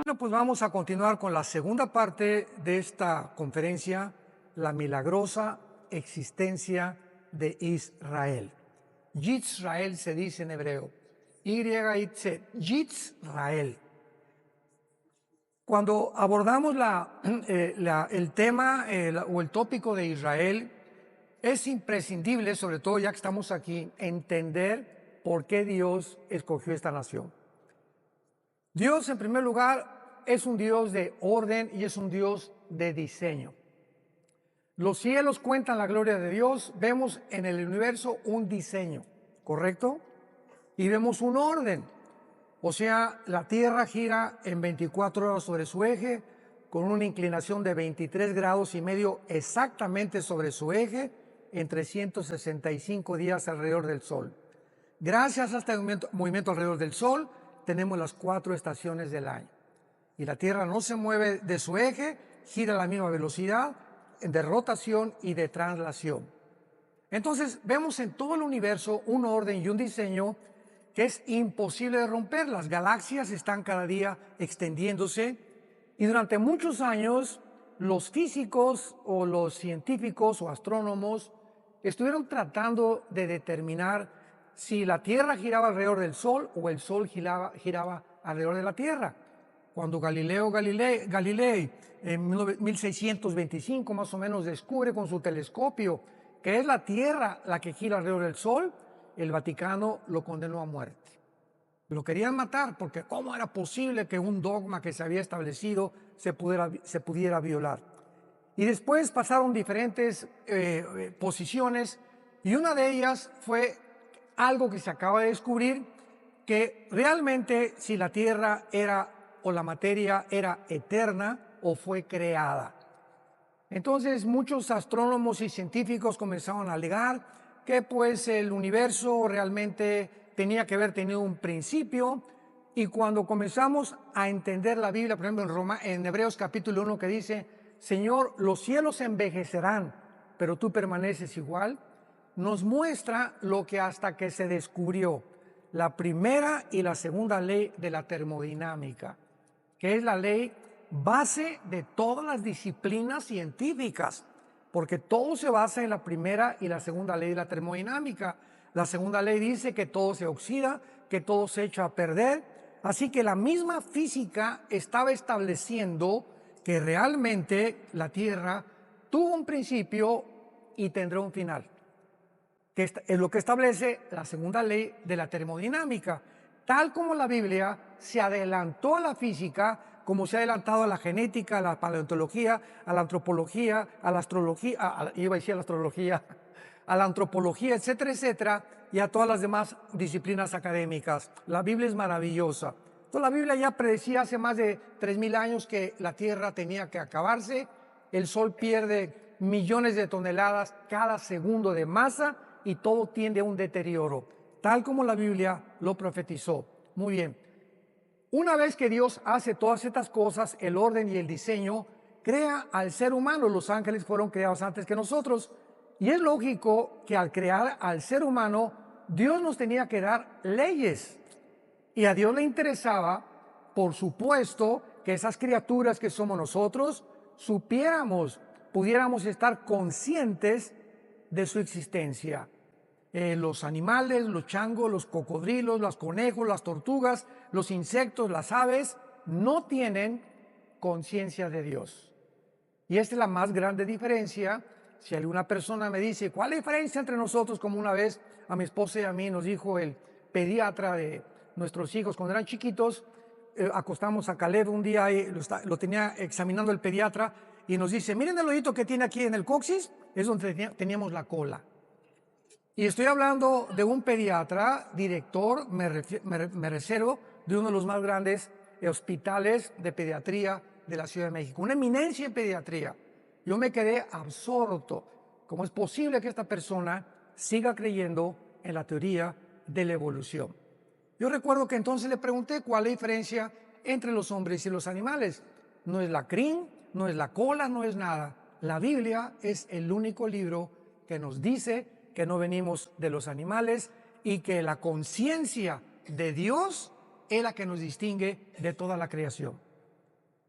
Bueno, pues vamos a continuar con la segunda parte de esta conferencia, la milagrosa existencia de Israel. Yisrael se dice en hebreo. Yisrael. Cuando abordamos el tema o el tópico de Israel, es imprescindible, sobre todo ya que estamos aquí, entender por qué Dios escogió esta nación. Dios, en primer lugar, es un Dios de orden y es un Dios de diseño. Los cielos cuentan la gloria de Dios, vemos en el universo un diseño, ¿correcto? Y vemos un orden. O sea, la Tierra gira en 24 horas sobre su eje, con una inclinación de 23 grados y medio exactamente sobre su eje, en 365 días alrededor del Sol. Gracias a este movimiento alrededor del Sol, tenemos las 4 estaciones del año. Y la Tierra no se mueve de su eje, gira a la misma velocidad de rotación y de traslación. Entonces, vemos en todo el universo un orden y un diseño que es imposible de romper. Las galaxias están cada día extendiéndose y durante muchos años los físicos o los científicos o astrónomos estuvieron tratando de determinar si la Tierra giraba alrededor del Sol o el Sol giraba alrededor de la Tierra. Cuando Galileo Galilei en 1625 más o menos descubre con su telescopio que es la Tierra la que gira alrededor del Sol, el Vaticano lo condenó a muerte. Lo querían matar porque ¿cómo era posible que un dogma que se había establecido se pudiera violar? Y después pasaron diferentes posiciones y una de ellas fue algo que se acaba de descubrir, que realmente si la Tierra o la materia era eterna o fue creada. Entonces muchos astrónomos y científicos comenzaron a alegar que pues el universo realmente tenía que haber tenido un principio, y cuando comenzamos a entender la Biblia, por ejemplo en Hebreos capítulo 1 que dice, Señor, los cielos envejecerán, pero tú permaneces igual, nos muestra lo que hasta que se descubrió la primera y la segunda ley de la termodinámica, que es la ley base de todas las disciplinas científicas, porque todo se basa en la primera y la segunda ley de la termodinámica. La segunda ley dice que todo se oxida, que todo se echa a perder, así que la misma física estaba estableciendo que realmente la Tierra tuvo un principio y tendrá un final, que es lo que establece la segunda ley de la termodinámica, tal como la Biblia se adelantó a la física, como se ha adelantado a la genética, a la paleontología, a la antropología, a la astrología, a la antropología, etcétera, etcétera, y a todas las demás disciplinas académicas. La Biblia es maravillosa. Entonces, la Biblia ya predecía hace más de 3000 años que la Tierra tenía que acabarse, el Sol pierde millones de toneladas cada segundo de masa y todo tiende a un deterioro, tal como la Biblia lo profetizó. Muy bien. Una vez que Dios hace todas estas cosas, el orden y el diseño, crea al ser humano. Los ángeles fueron creados antes que nosotros. Y es lógico que al crear al ser humano, Dios nos tenía que dar leyes. Y a Dios le interesaba, por supuesto, que esas criaturas que somos nosotros, pudiéramos estar conscientes de su existencia. Los animales, los changos, los cocodrilos, los conejos, las tortugas, los insectos, las aves, no tienen conciencia de Dios. Y esta es la más grande diferencia. Si alguna persona me dice, ¿cuál es la diferencia entre nosotros? Como una vez a mi esposa y a mí nos dijo el pediatra de nuestros hijos cuando eran chiquitos, acostamos a Caleb un día y lo tenía examinando el pediatra y nos dice, miren el hoyito que tiene aquí en el coxis, es donde teníamos la cola. Y estoy hablando de un pediatra, director, me reservo, de uno de los más grandes hospitales de pediatría de la Ciudad de México, una eminencia en pediatría. Yo me quedé absorto. ¿Cómo es posible que esta persona siga creyendo en la teoría de la evolución? Yo recuerdo que entonces le pregunté cuál es la diferencia entre los hombres y los animales. No es la crin, no es la cola, no es nada. La Biblia es el único libro que nos dice que no venimos de los animales y que la conciencia de Dios es la que nos distingue de toda la creación.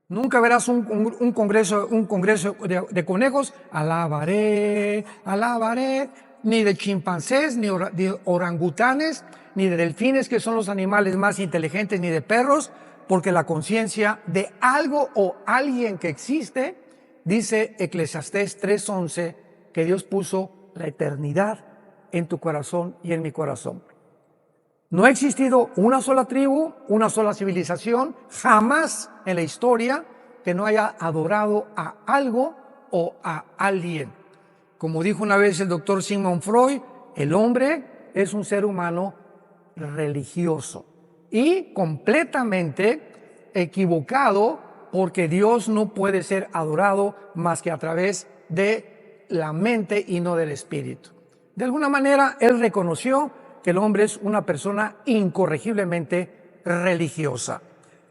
Nunca verás un congreso de conejos, alabaré, alabaré, ni de chimpancés, ni de orangutanes, ni de delfines, que son los animales más inteligentes, ni de perros, porque la conciencia de algo o alguien que existe, dice Eclesiastés 3:11, que Dios puso la eternidad en tu corazón y en mi corazón. No ha existido una sola tribu, una sola civilización, jamás en la historia que no haya adorado a algo o a alguien. Como dijo una vez el doctor Sigmund Freud, el hombre es un ser humano religioso y completamente equivocado, porque Dios no puede ser adorado más que a través de la mente y no del espíritu. De alguna manera, él reconoció que el hombre es una persona incorregiblemente religiosa.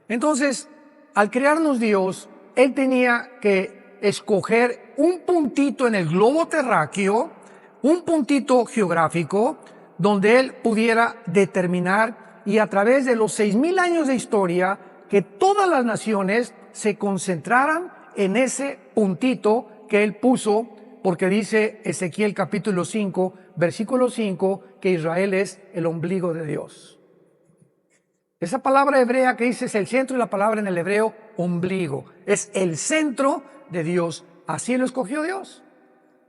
Entonces, al crearnos Dios, él tenía que escoger un puntito en el globo terráqueo, un puntito geográfico, donde él pudiera determinar, y a través de los 6,000 años de historia, que todas las naciones se concentraran en ese puntito que él puso, porque dice Ezequiel capítulo 5, versículo 5, que Israel es el ombligo de Dios. Esa palabra hebrea que dice es el centro, y la palabra en el hebreo ombligo, es el centro de Dios. Así lo escogió Dios.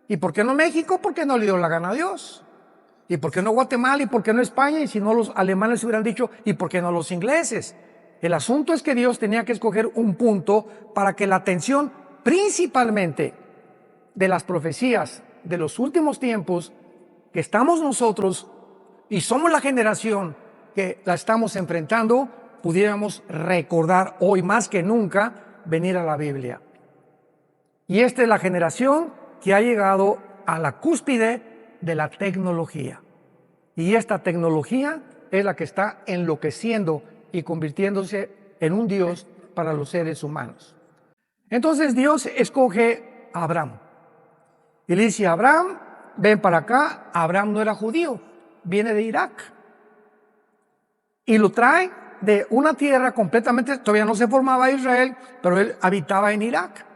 ¿Y por qué no México? Porque no le dio la gana a Dios. ¿Y por qué no Guatemala? ¿Y por qué no España? Y si no, los alemanes hubieran dicho, ¿y por qué no los ingleses? El asunto es que Dios tenía que escoger un punto para que la atención, principalmente de las profecías de los últimos tiempos, que estamos nosotros y somos la generación que la estamos enfrentando, pudiéramos recordar hoy más que nunca venir a la Biblia. Y esta es la generación que ha llegado a la cúspide de la tecnología. Y esta tecnología es la que está enloqueciendo y convirtiéndose en un Dios para los seres humanos. Entonces Dios escoge a Abraham. Y le dice a Abraham, ven para acá. Abraham no era judío, viene de Irak. Y lo trae de una tierra completamente, todavía no se formaba Israel, pero él habitaba en Irak,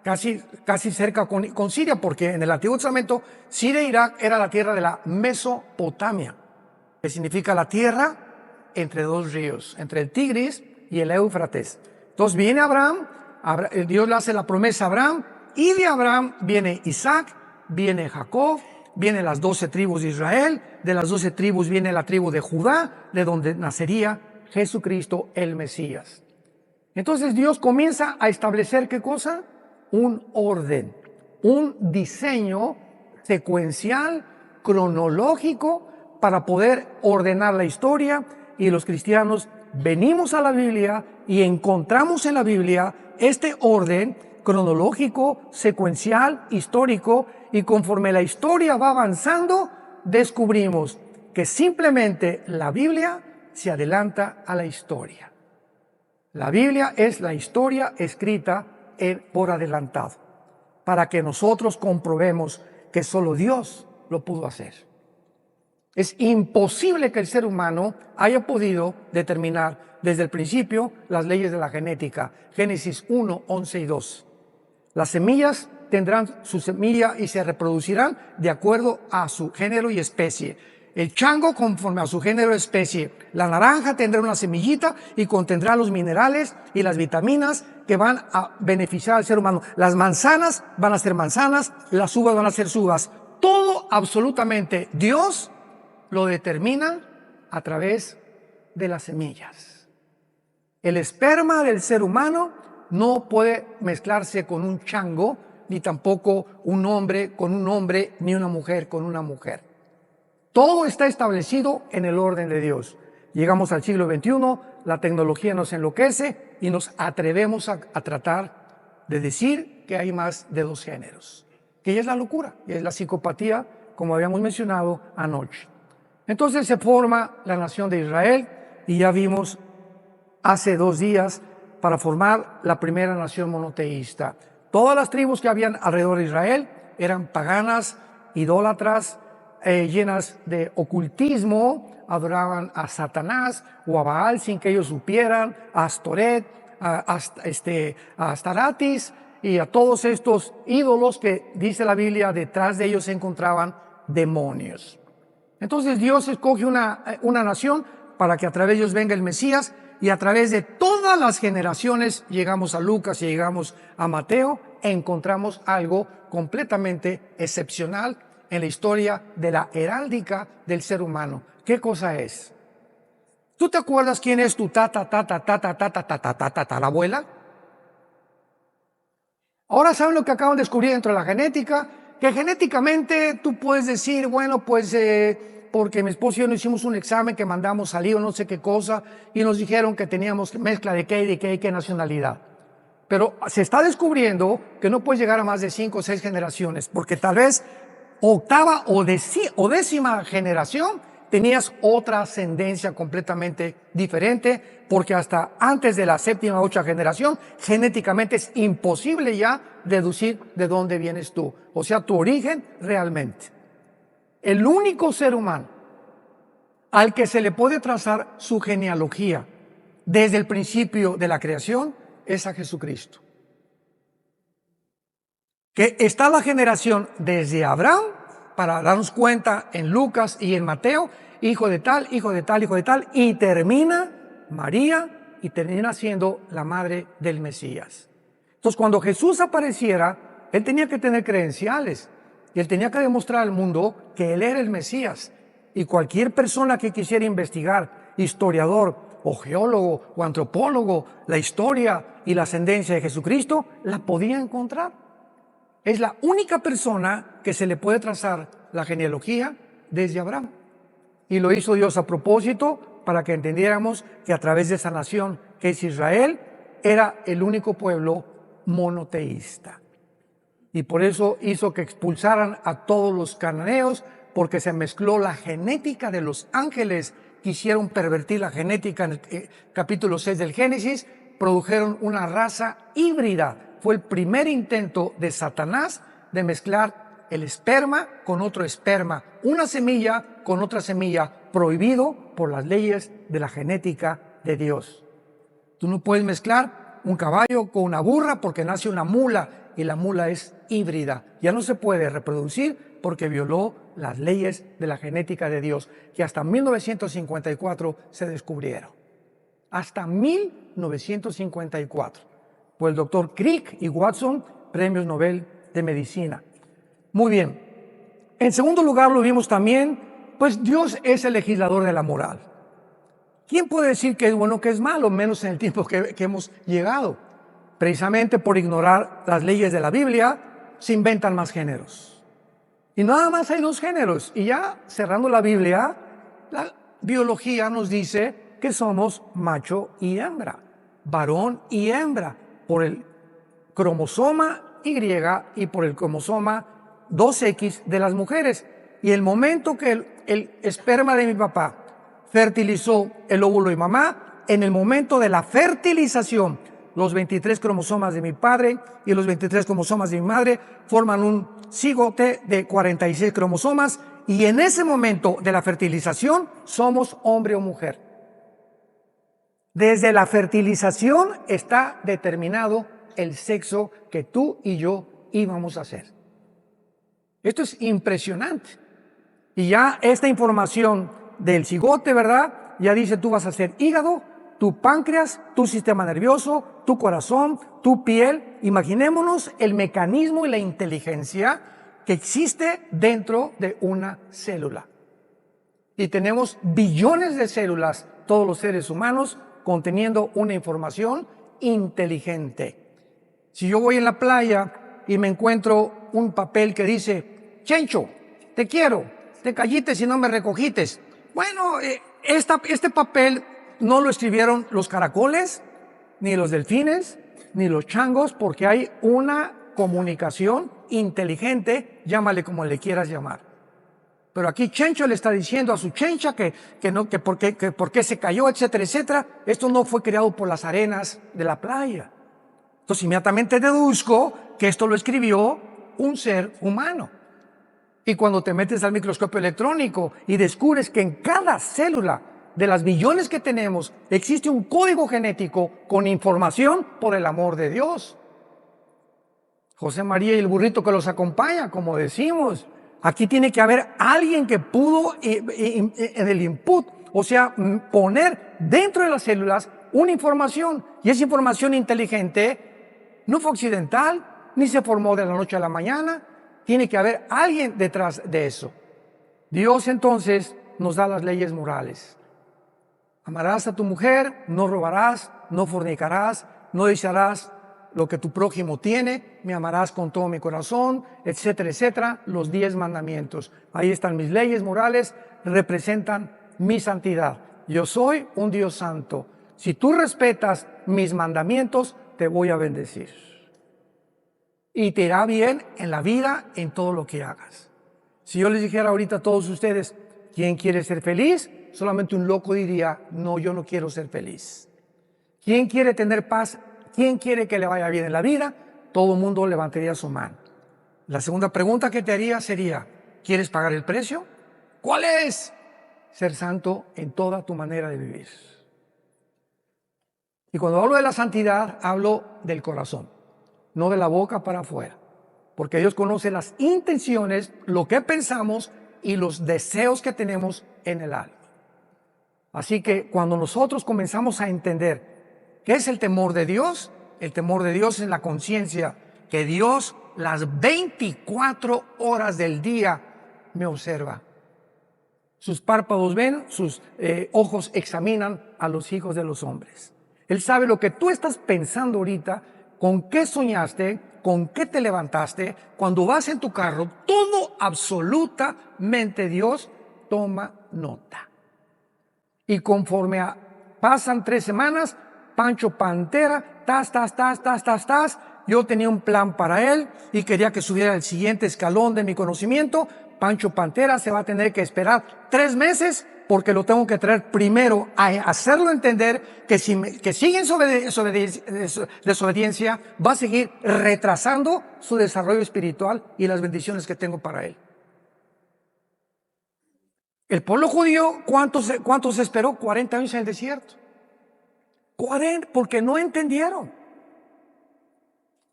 casi cerca con Siria, porque en el Antiguo Testamento Siria e Irak era la tierra de la Mesopotamia, que significa la tierra entre dos ríos, entre el Tigris y el Éufrates. Entonces viene Abraham, Dios le hace la promesa a Abraham, y de Abraham viene Isaac, viene Jacob, vienen las 12 tribus de Israel, de las 12 tribus viene la tribu de Judá, de donde nacería Jesucristo el Mesías. Entonces Dios comienza a establecer, ¿qué cosa? Un orden, un diseño secuencial, cronológico, para poder ordenar la historia, y los cristianos venimos a la Biblia y encontramos en la Biblia este orden cronológico, secuencial, histórico, y conforme la historia va avanzando, descubrimos que simplemente la Biblia se adelanta a la historia. La Biblia es la historia escrita por adelantado, para que nosotros comprobemos que solo Dios lo pudo hacer. Es imposible que el ser humano haya podido determinar desde el principio las leyes de la genética. Génesis 1, 11 y 2. Las semillas tendrán su semilla y se reproducirán de acuerdo a su género y especie. El chango conforme a su género y especie. La naranja tendrá una semillita y contendrá los minerales y las vitaminas que van a beneficiar al ser humano. Las manzanas van a ser manzanas, las uvas van a ser uvas. Todo absolutamente Dios lo determina a través de las semillas. El esperma del ser humano no puede mezclarse con un chango, ni tampoco un hombre con un hombre, ni una mujer con una mujer. Todo está establecido en el orden de Dios. Llegamos al siglo XXI, la tecnología nos enloquece y nos atrevemos a tratar de decir que hay más de dos géneros, que ya es la locura, y es la psicopatía, como habíamos mencionado anoche. Entonces se forma la nación de Israel, y ya vimos hace 2 días para formar la primera nación monoteísta. Todas las tribus que habían alrededor de Israel eran paganas, idólatras, llenas de ocultismo, adoraban a Satanás o a Baal sin que ellos supieran, a Astoret, a Astaratis y a todos estos ídolos que dice la Biblia, detrás de ellos se encontraban demonios. Entonces Dios escoge una nación para que a través de ellos venga el Mesías, y a través de todas las generaciones llegamos a Lucas y llegamos a Mateo, e encontramos algo completamente excepcional en la historia de la heráldica del ser humano. ¿Qué cosa es? ¿Tú te acuerdas quién es tu la abuela? Ahora saben lo que acaban de descubrir dentro de la genética, que genéticamente tú puedes decir, bueno, pues porque mi esposo y yo nos hicimos un examen que mandamos salir o no sé qué cosa, y nos dijeron que teníamos mezcla de qué nacionalidad. Pero se está descubriendo que no puedes llegar a más de 5 o 6 generaciones, porque tal vez octava o décima generación tenías otra ascendencia completamente diferente, porque hasta antes de la séptima o 8ª generación, genéticamente es imposible ya deducir de dónde vienes tú, o sea, tu origen realmente. El único ser humano al que se le puede trazar su genealogía desde el principio de la creación es a Jesucristo. Que está la generación desde Abraham, para darnos cuenta en Lucas y en Mateo, hijo de tal, hijo de tal, hijo de tal, y termina María y termina siendo la madre del Mesías. Entonces, cuando Jesús apareciera, él tenía que tener credenciales y él tenía que demostrar al mundo que él era el Mesías. Y cualquier persona que quisiera investigar, historiador o geólogo o antropólogo, la historia y la ascendencia de Jesucristo, la podía encontrar. Es la única persona que se le puede trazar la genealogía desde Abraham. Y lo hizo Dios a propósito para que entendiéramos que a través de esa nación que es Israel, era el único pueblo monoteísta. Y por eso hizo que expulsaran a todos los cananeos, porque se mezcló la genética de los ángeles. Quisieron pervertir la genética en el capítulo 6 del Génesis, produjeron una raza híbrida. Fue el primer intento de Satanás de mezclar el esperma con otro esperma, una semilla con otra semilla, prohibido por las leyes de la genética de Dios. Tú no puedes mezclar un caballo con una burra porque nace una mula y la mula es híbrida. Ya no se puede reproducir porque violó las leyes de la genética de Dios, que hasta 1954 se descubrieron. Hasta 1954. Por el doctor Crick y Watson, premios Nobel de Medicina. Muy bien. En segundo lugar, lo vimos también, pues Dios es el legislador de la moral. ¿Quién puede decir que es bueno o que es malo, menos en el tiempo que hemos llegado? Precisamente por ignorar las leyes de la Biblia, se inventan más géneros. Y nada más hay 2 géneros. Y ya cerrando la Biblia, la biología nos dice que somos macho y hembra, varón y hembra, por el cromosoma Y y por el cromosoma 2X de las mujeres. Y el momento que el esperma de mi papá fertilizó el óvulo de mamá, en el momento de la fertilización, los 23 cromosomas de mi padre y los 23 cromosomas de mi madre forman un cigote de 46 cromosomas, y en ese momento de la fertilización somos hombre o mujer. Desde la fertilización está determinado el sexo que tú y yo íbamos a hacer. Esto es impresionante. Y ya esta información del cigote, ¿verdad? Ya dice, tú vas a ser hígado, tu páncreas, tu sistema nervioso, tu corazón, tu piel. Imaginémonos el mecanismo y la inteligencia que existe dentro de una célula. Y tenemos billones de células, todos los seres humanos, conteniendo una información inteligente. Si yo voy en la playa y me encuentro un papel que dice, Chencho, te quiero, te callites y no me recogites. Bueno, este papel no lo escribieron los caracoles, ni los delfines, ni los changos, porque hay una comunicación inteligente, llámale como le quieras llamar. Pero aquí Chencho le está diciendo a su chencha que por qué se cayó, etcétera, etcétera. Esto no fue creado por las arenas de la playa. Entonces inmediatamente deduzco que esto lo escribió un ser humano. Y cuando te metes al microscopio electrónico y descubres que en cada célula de las billones que tenemos existe un código genético con información por el amor de Dios. José María y el burrito que los acompaña, como decimos. Aquí tiene que haber alguien que pudo en el input, o sea, poner dentro de las células una información. Y esa información inteligente no fue accidental, ni se formó de la noche a la mañana. Tiene que haber alguien detrás de eso. Dios entonces nos da las leyes morales. Amarás a tu mujer, no robarás, no fornicarás, no desearás lo que tu prójimo tiene, me amarás con todo mi corazón, etcétera, etcétera. Los 10 mandamientos. Ahí están mis leyes morales, representan mi santidad. Yo soy un Dios santo. Si tú respetas mis mandamientos, te voy a bendecir. Y te irá bien en la vida, en todo lo que hagas. Si yo les dijera ahorita a todos ustedes, ¿quién quiere ser feliz? Solamente un loco diría, no, yo no quiero ser feliz. ¿Quién quiere tener paz? ¿Quién quiere que le vaya bien en la vida? Todo el mundo levantaría su mano. La segunda pregunta que te haría sería, ¿quieres pagar el precio? ¿Cuál es? Ser santo en toda tu manera de vivir. Y cuando hablo de la santidad, hablo del corazón, no de la boca para afuera. Porque Dios conoce las intenciones, lo que pensamos y los deseos que tenemos en el alma. Así que cuando nosotros comenzamos a entender qué es el temor de Dios es la conciencia que Dios las 24 horas del día me observa. Sus párpados ven, sus ojos examinan a los hijos de los hombres. Él sabe lo que tú estás pensando ahorita, con qué soñaste, con qué te levantaste, cuando vas en tu carro, todo absolutamente Dios toma nota. Y conforme pasan 3 semanas, Pancho Pantera, yo tenía un plan para él y quería que subiera al siguiente escalón de mi conocimiento. Pancho Pantera se va a tener que esperar 3 meses porque lo tengo que traer primero a hacerlo entender que que sigue en desobediencia, va a seguir retrasando su desarrollo espiritual y las bendiciones que tengo para él. El pueblo judío, ¿cuántos esperó? 40 años en el desierto. 40, porque no entendieron.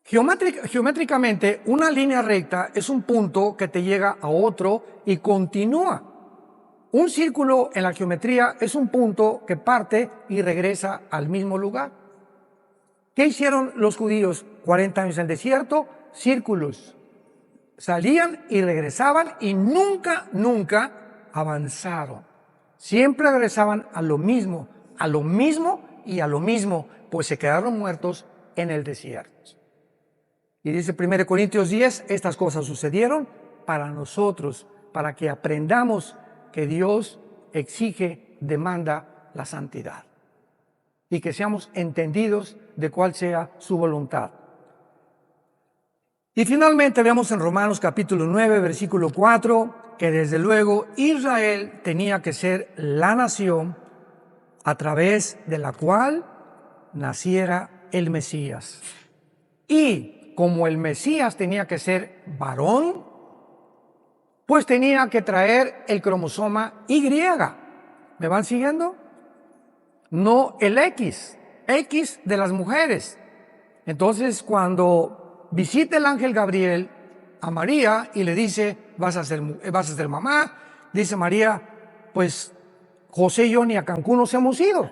Geométricamente, una línea recta es un punto que te llega a otro y continúa. Un círculo en la geometría es un punto que parte y regresa al mismo lugar. ¿Qué hicieron los judíos? 40 años en el desierto, círculos. Salían y regresaban y nunca avanzaron. Siempre regresaban a lo mismo y a lo mismo, pues se quedaron muertos en el desierto. Y dice 1 Corintios 10, estas cosas sucedieron para nosotros, para que aprendamos que Dios exige, demanda la santidad. Y que seamos entendidos de cuál sea su voluntad. Y finalmente vemos en Romanos capítulo 9, versículo 4, que desde luego Israel tenía que ser la nación a través de la cual naciera el Mesías. Y como el Mesías tenía que ser varón, pues tenía que traer el cromosoma Y. ¿Me van siguiendo? No el X de las mujeres. Entonces, cuando visita el ángel Gabriel a María y le dice, vas a ser mamá, dice María, pues José y yo ni a Cancún nos hemos ido,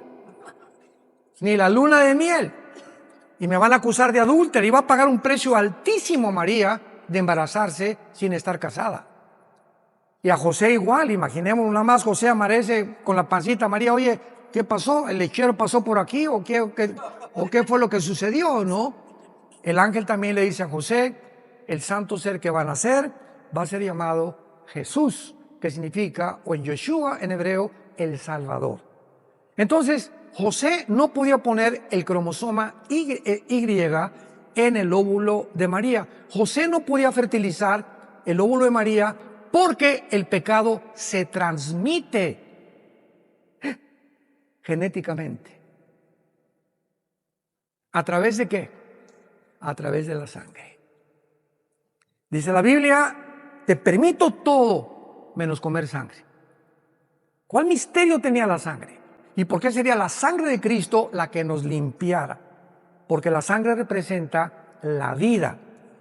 ni la luna de miel, y me van a acusar de adúltera, y va a pagar un precio altísimo María de embarazarse sin estar casada. Y a José igual, imaginemos nada más, José amanece con la pancita, María, oye, ¿qué pasó? ¿El lechero pasó por aquí? ¿O qué fue lo que sucedió? ¿No? El ángel también le dice a José, el santo ser que va a nacer va a ser llamado Jesús, que significa, o en Yeshua en hebreo, el Salvador. Entonces, José no podía poner el cromosoma Y en el óvulo de María. José no podía fertilizar el óvulo de María porque el pecado se transmite genéticamente. ¿A través de qué? A través de la sangre. Dice la Biblia te permito todo menos comer sangre. ¿Cuál misterio tenía la sangre? ¿Y por qué sería la sangre de Cristo la que nos limpiara? Porque la sangre representa la vida.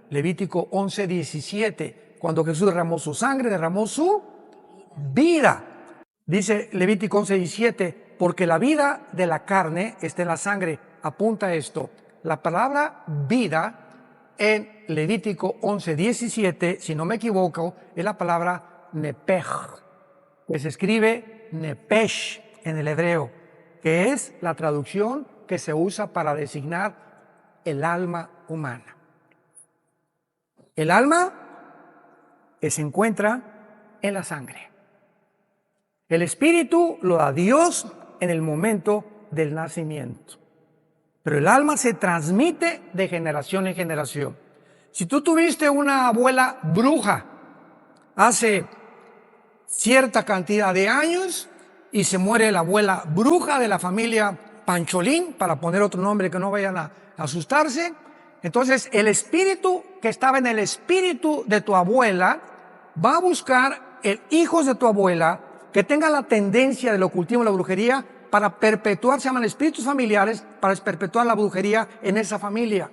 Levítico 11:17, cuando Jesús derramó su sangre, derramó su vida. Dice Levítico 11:17, porque la vida de la carne está en la sangre. Apunta a esto. La palabra vida en Levítico 11:17, si no me equivoco, es la palabra nepej, que se escribe nepesh en el hebreo, que es la traducción que se usa para designar el alma humana. El alma que se encuentra en la sangre. El espíritu lo da Dios en el momento del nacimiento. Pero el alma se transmite de generación en generación. Si tú tuviste una abuela bruja hace cierta cantidad de años y se muere la abuela bruja de la familia Pancholín, para poner otro nombre que no vayan a asustarse, entonces el espíritu que estaba en el espíritu de tu abuela va a buscar hijos de tu abuela que tengan la tendencia del ocultismo y la brujería para perpetuar, se llaman espíritus familiares, para perpetuar la brujería en esa familia.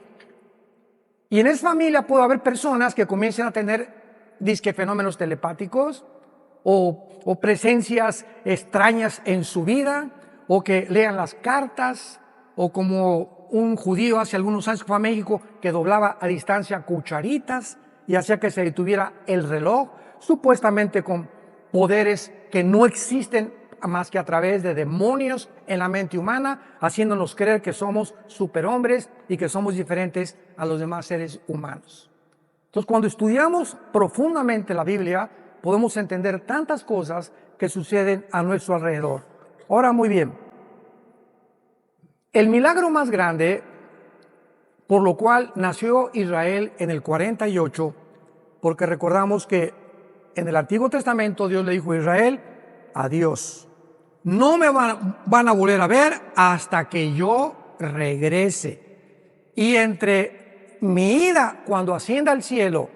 Y en esa familia puede haber personas que comiencen a tener disque fenómenos telepáticos o presencias extrañas en su vida, o que lean las cartas, o como un judío hace algunos años que fue a México que doblaba a distancia cucharitas y hacía que se detuviera el reloj, supuestamente con poderes que no existen más que a través de demonios en la mente humana, haciéndonos creer que somos superhombres y que somos diferentes a los demás seres humanos. Entonces, cuando estudiamos profundamente la Biblia, podemos entender tantas cosas que suceden a nuestro alrededor. Ahora, muy bien, el milagro más grande por lo cual nació Israel en el 48, porque recordamos que en el Antiguo Testamento Dios le dijo a Israel: adiós, no me van a volver a ver hasta que yo regrese. Y entre mi ida cuando ascienda al cielo,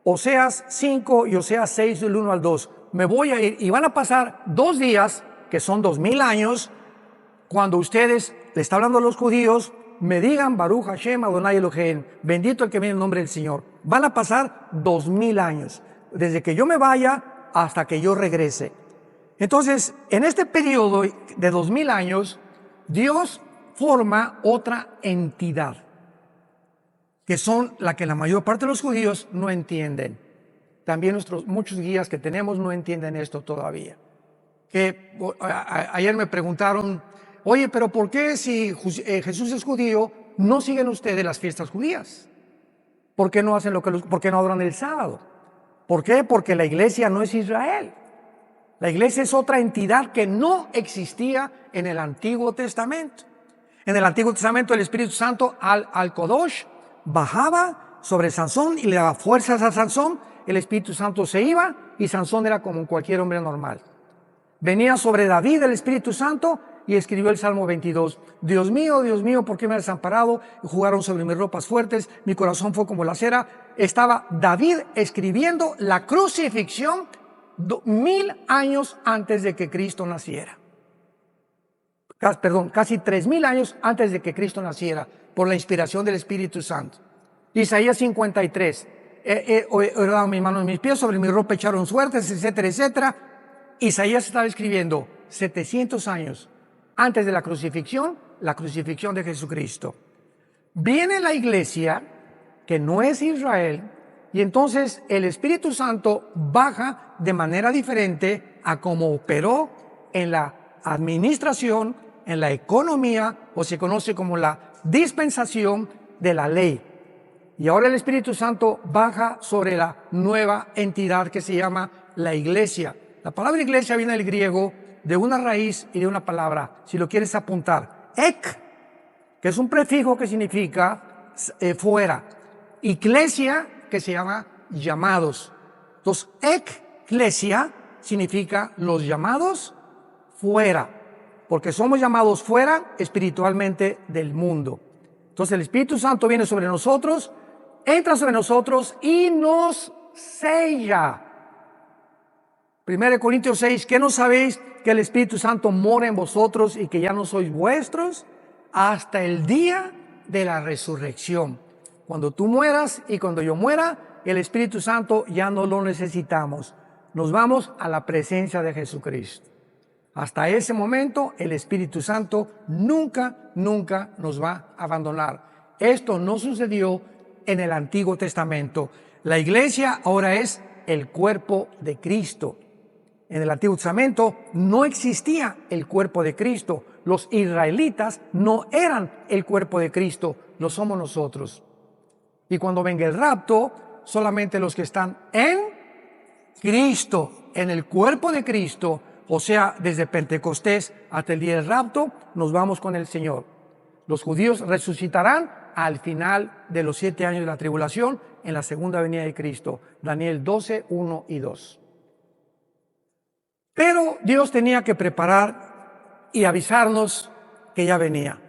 Oseas 5 y Oseas 6 del 1 al 2, me voy a ir y van a pasar 2 días, que son 2000 años, cuando ustedes, le está hablando a los judíos, me digan Baruch Hashem Adonai Elohim, bendito el que viene en nombre del Señor. Van a pasar 2000 años, desde que yo me vaya hasta que yo regrese. Entonces, en este periodo de 2000 años, Dios forma otra entidad, que son la que la mayor parte de los judíos no entienden. También muchos guías que tenemos no entienden esto todavía. Ayer me preguntaron: oye, pero ¿por qué si Jesús es judío, no siguen ustedes las fiestas judías? ¿Por qué no hacen por qué no adoran el sábado? ¿Por qué? Porque la iglesia no es Israel. La iglesia es otra entidad que no existía en el Antiguo Testamento. En el Antiguo Testamento el Espíritu Santo al Kodosh bajaba sobre Sansón y le daba fuerzas a Sansón. El Espíritu Santo se iba y Sansón era como cualquier hombre normal. Venía sobre David el Espíritu Santo y escribió el Salmo 22. Dios mío, ¿por qué me has desamparado? Jugaron sobre mis ropas fuertes, mi corazón fue como la cera. Estaba David escribiendo la crucifixión 1000 años antes de que Cristo naciera. Casi 3000 años antes de que Cristo naciera, por la inspiración del Espíritu Santo. Isaías 53. He dado mis manos y mis pies, sobre mi ropa echaron suertes, etcétera, etcétera. Isaías estaba escribiendo 700 años antes de la crucifixión de Jesucristo. Viene la iglesia, que no es Israel, y entonces el Espíritu Santo baja de manera diferente a como operó en la administración, en la economía, o se conoce como la dispensación de la ley. Y ahora el Espíritu Santo baja sobre la nueva entidad que se llama la iglesia. La palabra iglesia viene del griego, de una raíz y de una palabra, si lo quieres apuntar, ek, que es un prefijo que significa fuera, iglesia, que se llama llamados. Entonces, eklesia significa los llamados fuera, porque somos llamados fuera espiritualmente del mundo. Entonces el Espíritu Santo viene sobre nosotros, entra sobre nosotros y nos sella. 1 Corintios 6, ¿qué no sabéis que el Espíritu Santo mora en vosotros y que ya no sois vuestros hasta el día de la resurrección? Cuando tú mueras y cuando yo muera, el Espíritu Santo ya no lo necesitamos. Nos vamos a la presencia de Jesucristo. Hasta ese momento, el Espíritu Santo nunca nos va a abandonar. Esto no sucedió en el Antiguo Testamento. La iglesia ahora es el cuerpo de Cristo. En el Antiguo Testamento no existía el cuerpo de Cristo. Los israelitas no eran el cuerpo de Cristo, lo somos nosotros. Y cuando venga el rapto, solamente los que están en Cristo, en el cuerpo de Cristo, o sea, desde Pentecostés hasta el día del rapto, nos vamos con el Señor. Los judíos resucitarán al final de los 7 años de la tribulación, en la segunda venida de Cristo. Daniel 12, 1 y 2. Pero Dios tenía que preparar y avisarnos que ya venía,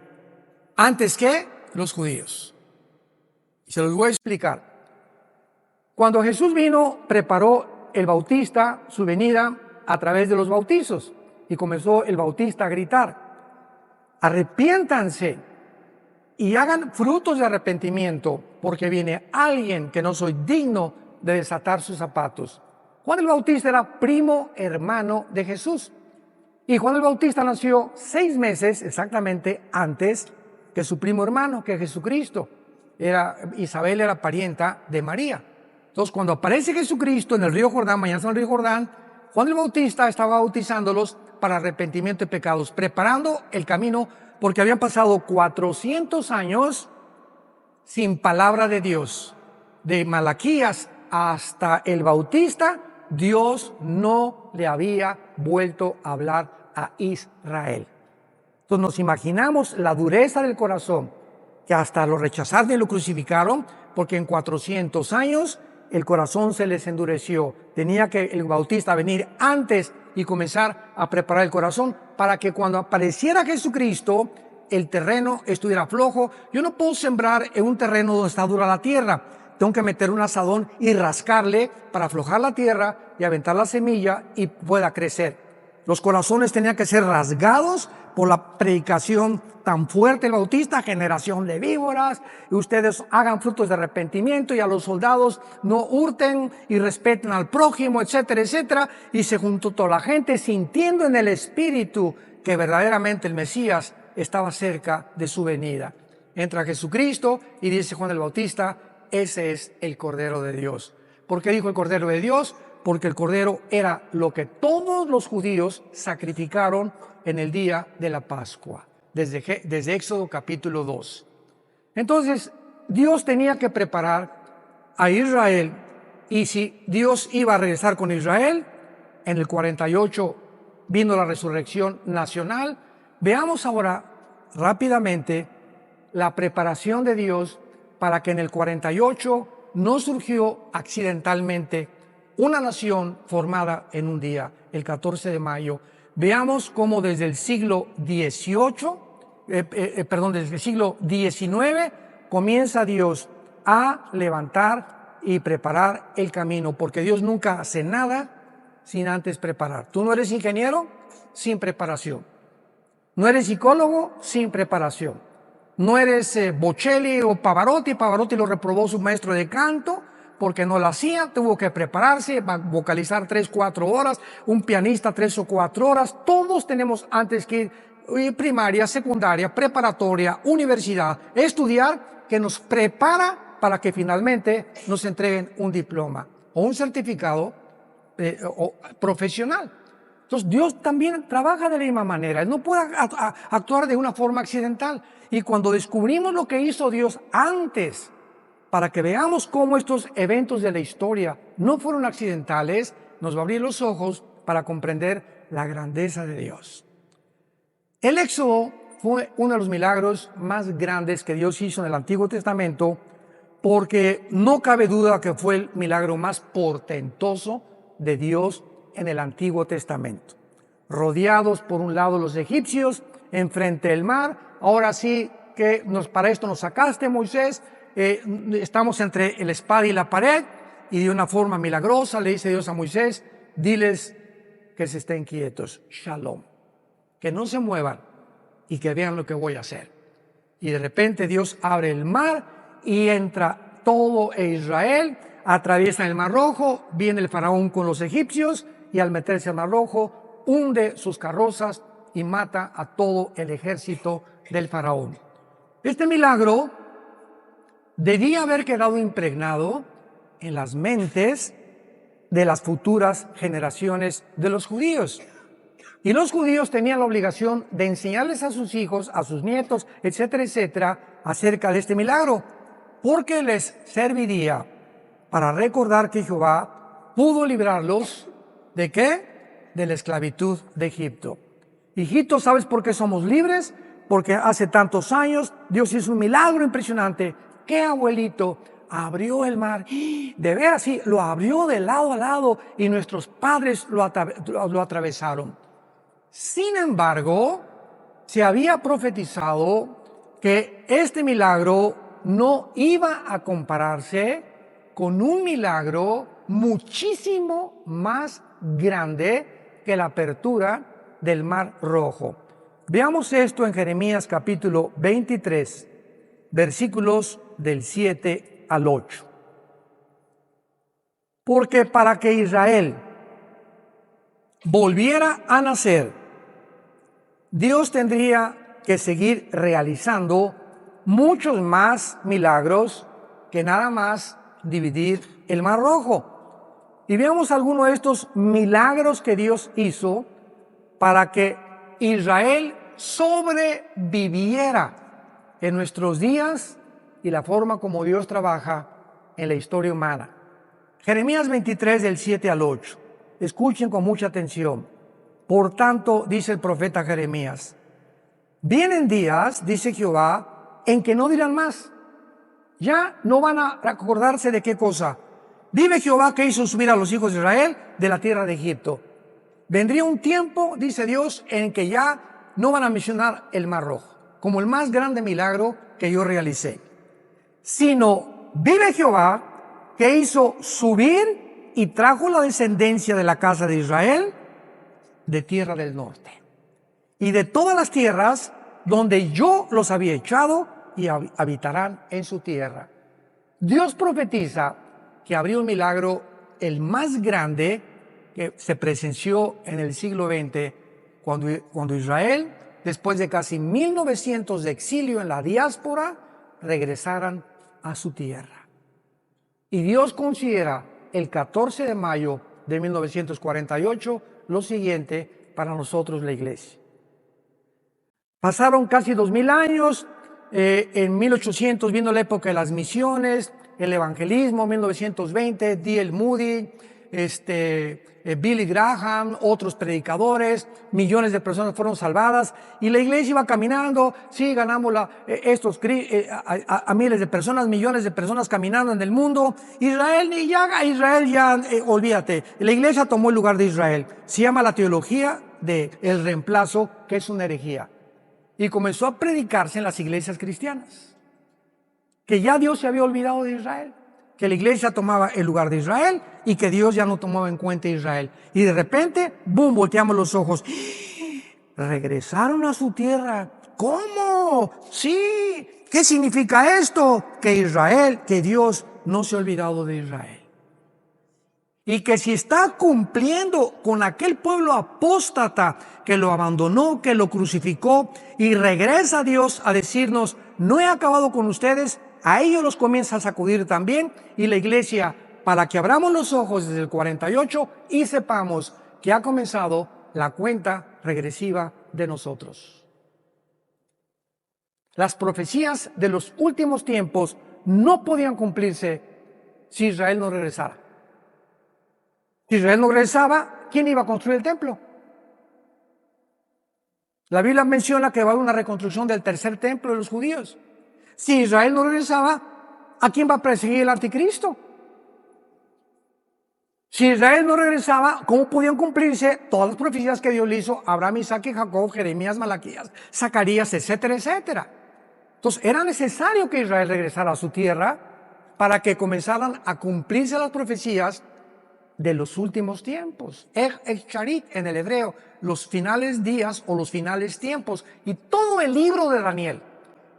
antes que los judíos. Y se los voy a explicar. Cuando Jesús vino, preparó el Bautista su venida a través de los bautizos. Y comenzó el Bautista a gritar: arrepiéntanse y hagan frutos de arrepentimiento, porque viene alguien que no soy digno de desatar sus zapatos. Juan el Bautista era primo hermano de Jesús. Y Juan el Bautista nació 6 meses exactamente antes que su primo hermano, que Jesucristo. Isabel era parienta de María. Entonces, cuando aparece Jesucristo en el río Jordán, mañana en el río Jordán, Juan el Bautista estaba bautizándolos para arrepentimiento de pecados, preparando el camino, porque habían pasado 400 años sin palabra de Dios. De Malaquías hasta el Bautista, Dios no le había vuelto a hablar a Israel. Entonces nos imaginamos la dureza del corazón, que hasta lo rechazaron y lo crucificaron, porque en 400 años el corazón se les endureció. Tenía que el Bautista venir antes y comenzar a preparar el corazón para que cuando apareciera Jesucristo, el terreno estuviera flojo. Yo no puedo sembrar en un terreno donde está dura la tierra. Tengo que meter un asadón y rascarle para aflojar la tierra y aventar la semilla y pueda crecer. Los corazones tenían que ser rasgados por la predicación tan fuerte del Bautista: generación de víboras, y ustedes hagan frutos de arrepentimiento, y a los soldados no hurten y respeten al prójimo, etcétera, etcétera. Y se juntó toda la gente sintiendo en el espíritu que verdaderamente el Mesías estaba cerca de su venida. Entra Jesucristo y dice Juan el Bautista: ese es el Cordero de Dios. ¿Por qué dijo el Cordero de Dios? Porque el Cordero era lo que todos los judíos sacrificaron en el día de la Pascua, desde Éxodo capítulo 2. Entonces, Dios tenía que preparar a Israel, y si Dios iba a regresar con Israel, en el 48 vino la resurrección nacional. Veamos ahora rápidamente la preparación de Dios para que en el 48 no surgió accidentalmente una nación formada en un día, el 14 de mayo. Veamos cómo desde el siglo XVIII, desde el siglo XIX, comienza Dios a levantar y preparar el camino, porque Dios nunca hace nada sin antes preparar. Tú no eres ingeniero sin preparación. No eres psicólogo sin preparación. No eres Bocelli o Pavarotti. Pavarotti lo reprobó su maestro de canto porque no lo hacía, tuvo que prepararse, vocalizar 3-4 horas, un pianista 3 o 4 horas. Todos tenemos antes que ir primaria, secundaria, preparatoria, universidad, estudiar, que nos prepara para que finalmente nos entreguen un diploma o un certificado profesional. Entonces Dios también trabaja de la misma manera. Él no puede actuar de una forma accidental. Y cuando descubrimos lo que hizo Dios antes, para que veamos cómo estos eventos de la historia no fueron accidentales, nos va a abrir los ojos para comprender la grandeza de Dios. El Éxodo fue uno de los milagros más grandes que Dios hizo en el Antiguo Testamento, porque no cabe duda que fue el milagro más portentoso de Dios en el Antiguo Testamento. Rodeados por un lado los egipcios, enfrente del mar. Ahora sí que para esto nos sacaste, Moisés. Estamos entre la espada y la pared, y de una forma milagrosa le dice Dios a Moisés, diles que se estén quietos, shalom, que no se muevan y que vean lo que voy a hacer. Y de repente Dios abre el mar y entra todo Israel, atraviesa el Mar Rojo, viene el faraón con los egipcios y al meterse al Mar Rojo hunde sus carrozas y mata a todo el ejército del faraón. Este milagro debía haber quedado impregnado en las mentes de las futuras generaciones de los judíos. Y los judíos tenían la obligación de enseñarles a sus hijos, a sus nietos, etcétera, etcétera, acerca de este milagro, porque les serviría para recordar que Jehová pudo librarlos ¿de qué? De la esclavitud de Egipto. Hijito, ¿sabes por qué somos libres? Porque hace tantos años Dios hizo un milagro impresionante. ¿Qué abuelito? Abrió el mar, de veras, sí, lo abrió de lado a lado y nuestros padres lo atravesaron. Sin embargo, se había profetizado que este milagro no iba a compararse con un milagro muchísimo más grande que la apertura del Mar Rojo. Veamos esto en Jeremías capítulo 23, versículos del 7 al 8. Porque para que Israel volviera a nacer, Dios tendría que seguir realizando muchos más milagros que nada más dividir el Mar Rojo. Y veamos algunos de estos milagros que Dios hizo para que Israel sobreviviera en nuestros días y la forma como Dios trabaja en la historia humana. Jeremías 23 del 7 al 8. Escuchen con mucha atención. Por tanto, dice el profeta Jeremías, vienen días, dice Jehová, en que no dirán más. Ya no van a acordarse de qué cosa. Vive Jehová que hizo subir a los hijos de Israel de la tierra de Egipto. Vendría un tiempo, dice Dios, en que ya no van a mencionar el Mar Rojo como el más grande milagro que yo realicé, sino vive Jehová que hizo subir y trajo la descendencia de la casa de Israel de tierra del norte y de todas las tierras donde yo los había echado y habitarán en su tierra. Dios profetiza que habría un milagro, el más grande que se presenció en el siglo XX, cuando Israel, después de casi 1900 de exilio en la diáspora, regresaran a su tierra. Y Dios considera el 14 de mayo de 1948 lo siguiente para nosotros la iglesia. Pasaron casi 2000 años, en 1800 vino la época de las misiones, el evangelismo, 1920, D.L. Moody, Billy Graham, otros predicadores, millones de personas fueron salvadas y la iglesia iba caminando, sí, ganamos a miles de personas, millones de personas caminando en el mundo. Israel ya, olvídate, la iglesia tomó el lugar de Israel. Se llama la teología del reemplazo, que es una herejía. Y comenzó a predicarse en las iglesias cristianas, que ya Dios se había olvidado de Israel, que la iglesia tomaba el lugar de Israel y que Dios ya no tomaba en cuenta a Israel. Y de repente, ¡boom!, volteamos los ojos. Regresaron a su tierra. ¿Cómo? Sí. ¿Qué significa esto? Que Dios no se ha olvidado de Israel. Y que si está cumpliendo con aquel pueblo apóstata que lo abandonó, que lo crucificó, y regresa a Dios a decirnos, no he acabado con ustedes, a ellos los comienza a sacudir también, y la iglesia, para que abramos los ojos desde el 48 y sepamos que ha comenzado la cuenta regresiva de nosotros. Las profecías de los últimos tiempos no podían cumplirse si Israel no regresara. Si Israel no regresaba, ¿quién iba a construir el templo? La Biblia menciona que va a haber una reconstrucción del tercer templo de los judíos. Si Israel no regresaba, ¿a quién va a perseguir el anticristo? Si Israel no regresaba, ¿cómo podían cumplirse todas las profecías que Dios le hizo a Abraham, Isaac y Jacob, Jeremías, Malaquías, Zacarías, etcétera, etcétera? Entonces, era necesario que Israel regresara a su tierra para que comenzaran a cumplirse las profecías de los últimos tiempos. Charit en el hebreo, los finales días o los finales tiempos. Y todo el libro de Daniel,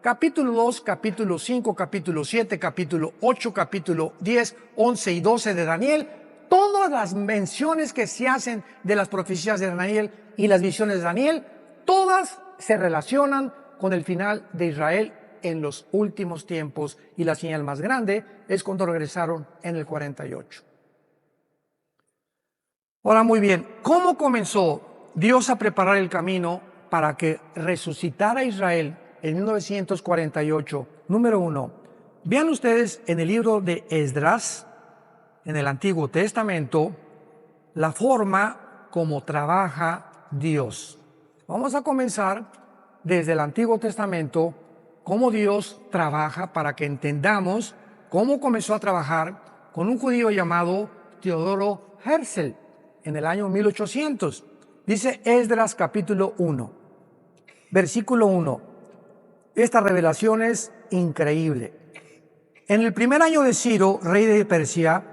capítulo 2, capítulo 5, capítulo 7, capítulo 8, capítulo 10, 11 y 12 de Daniel, todas las menciones que se hacen de las profecías de Daniel y las visiones de Daniel, todas se relacionan con el final de Israel en los últimos tiempos, y la señal más grande es cuando regresaron en el 48. Ahora, muy bien, ¿cómo comenzó Dios a preparar el camino para que resucitara Israel en 1948? Número 1, vean ustedes en el libro de Esdras, en el Antiguo Testamento, la forma como trabaja Dios. Vamos a comenzar desde el Antiguo Testamento, cómo Dios trabaja, para que entendamos cómo comenzó a trabajar con un judío llamado Teodoro Herzl en el año 1800. Dice Esdras capítulo 1, versículo 1. Esta revelación es increíble. En el primer año de Ciro, rey de Persia,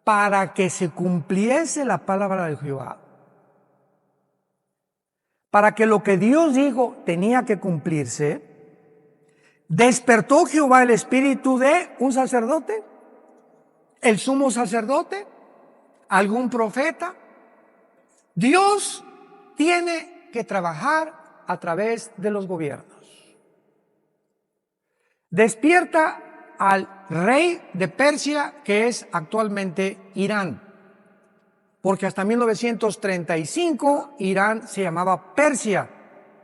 para que se cumpliese la palabra de Jehová, para que lo que Dios dijo tenía que cumplirse, despertó Jehová el espíritu de un sacerdote, el sumo sacerdote, algún profeta. Dios tiene que trabajar a través de los gobiernos. Despierta al rey de Persia, que es actualmente Irán, porque hasta 1935 Irán se llamaba Persia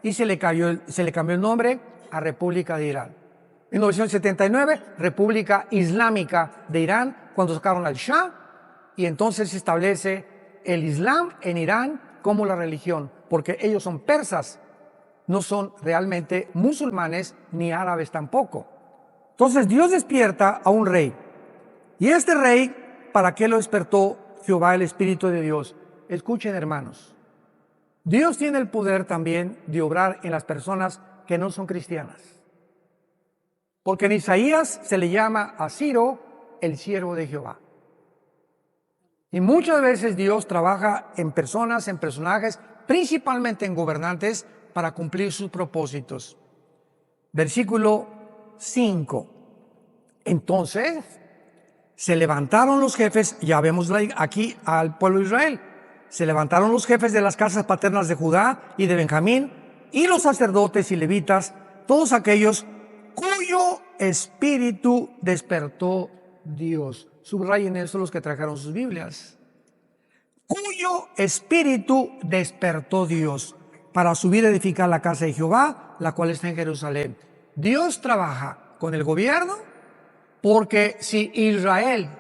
y se le cambió el nombre a República de Irán. En 1979, República Islámica de Irán, cuando sacaron al Shah, y entonces se establece el Islam en Irán como la religión, porque ellos son persas, no son realmente musulmanes ni árabes tampoco. Entonces Dios despierta a un rey, y este rey, ¿para qué lo despertó Jehová el Espíritu de Dios? Escuchen, hermanos, Dios tiene el poder también de obrar en las personas que no son cristianas, porque en Isaías se le llama a Ciro el siervo de Jehová. Y muchas veces Dios trabaja en personas, en personajes, principalmente en gobernantes, para cumplir sus propósitos. Versículo 5. Entonces se levantaron los jefes, ya vemos aquí al pueblo de Israel, se levantaron los jefes de las casas paternas de Judá y de Benjamín, y los sacerdotes y levitas, todos aquellos cuyo espíritu despertó Dios. Subrayen eso los que trajeron sus Biblias. Cuyo espíritu despertó Dios para subir a edificar la casa de Jehová, la cual está en Jerusalén. Dios trabaja con el gobierno, porque si Israel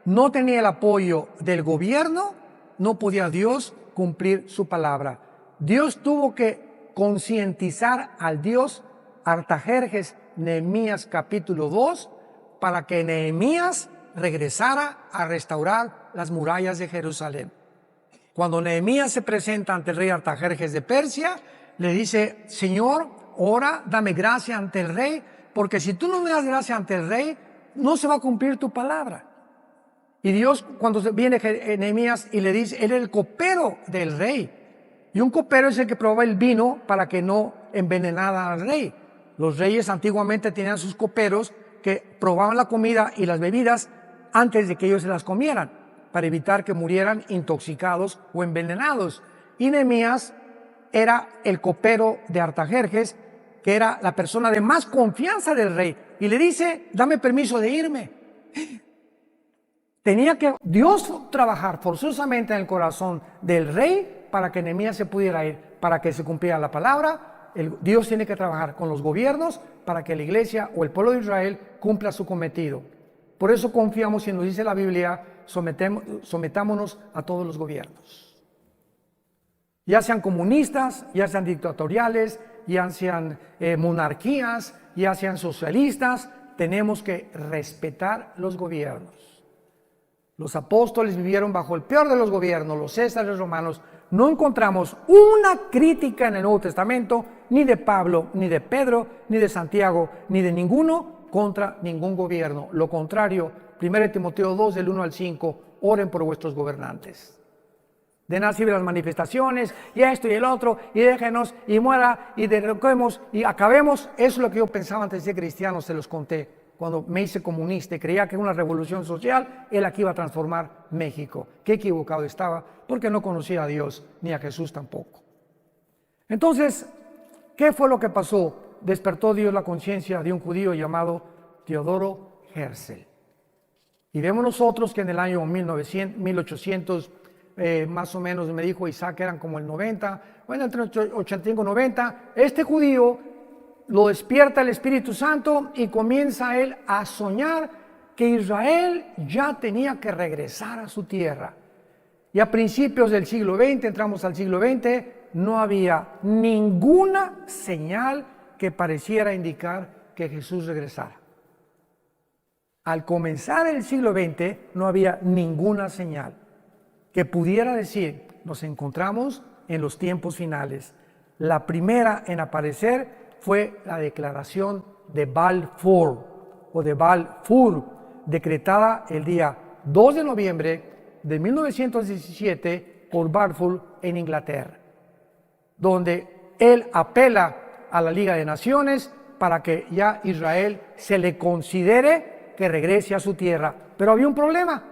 no tenía el apoyo del gobierno, no podía Dios cumplir su palabra. Dios tuvo que concientizar al Dios Artajerjes, Nehemías capítulo 2, para que Nehemías regresara a restaurar las murallas de Jerusalén. Cuando Nehemías se presenta ante el rey Artajerjes de Persia, le dice: Señor, ora, dame gracia ante el rey, porque si tú no me das gracia ante el rey, no se va a cumplir tu palabra. Y Dios, cuando viene Nehemías y le dice, él era el copero del rey, y un copero es el que probaba el vino para que no envenenara al rey. Los reyes antiguamente tenían sus coperos que probaban la comida y las bebidas antes de que ellos se las comieran, para evitar que murieran intoxicados o envenenados. Y Nehemías era el copero de Artajerjes, que era la persona de más confianza del rey, y le dice: dame permiso de irme. Tenía que Dios trabajar forzosamente en el corazón del rey para que Nehemías se pudiera ir, para que se cumpliera la palabra. Dios tiene que trabajar con los gobiernos para que la iglesia o el pueblo de Israel cumpla su cometido. Por eso confiamos, y nos dice la Biblia, sometámonos a todos los gobiernos, ya sean comunistas, ya sean dictatoriales, ya sean monarquías, ya sean socialistas. Tenemos que respetar los gobiernos. Los apóstoles vivieron bajo el peor de los gobiernos, los césares romanos. No encontramos una crítica en el Nuevo Testamento, ni de Pablo, ni de Pedro, ni de Santiago, ni de ninguno contra ningún gobierno. Lo contrario, 1 Timoteo 2, del 1 al 5, oren por vuestros gobernantes. De nada sirven las manifestaciones, y esto y el otro, y déjenos, y muera, y derroquemos, y acabemos. Eso es lo que yo pensaba antes de ser cristiano, se los conté. Cuando me hice comunista y creía que una revolución social era la que iba a transformar México. Qué equivocado estaba, porque no conocía a Dios, ni a Jesús tampoco. Entonces, ¿qué fue lo que pasó? Despertó Dios la conciencia de un judío llamado Teodoro Herzl. Y vemos nosotros que en el año 1800, más o menos me dijo Isaac, eran como el 90, bueno, entre 85 y 90, este judío lo despierta el Espíritu Santo y comienza él a soñar que Israel ya tenía que regresar a su tierra. Y a principios del siglo XX, entramos al siglo XX, no había ninguna señal que pareciera indicar que Jesús regresara. Al comenzar el siglo XX no había ninguna señal que pudiera decir, nos encontramos en los tiempos finales. La primera en aparecer fue la declaración de Balfour, decretada el día 2 de noviembre de 1917 por Balfour en Inglaterra, donde él apela a la Liga de Naciones para que ya Israel se le considere que regrese a su tierra. Pero había un problema.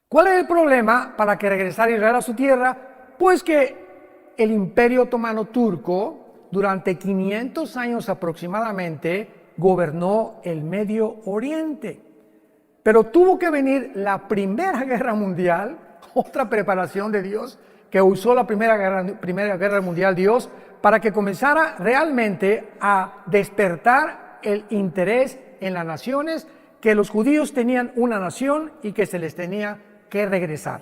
¿Cuál es el problema para que regresara Israel a su tierra? Pues que el Imperio Otomano Turco, durante 500 años aproximadamente, gobernó el Medio Oriente. Pero tuvo que venir la Primera Guerra Mundial, otra preparación de Dios, que usó la Primera Guerra Mundial Dios, para que comenzara realmente a despertar el interés en las naciones, que los judíos tenían una nación y que se les tenía que regresar.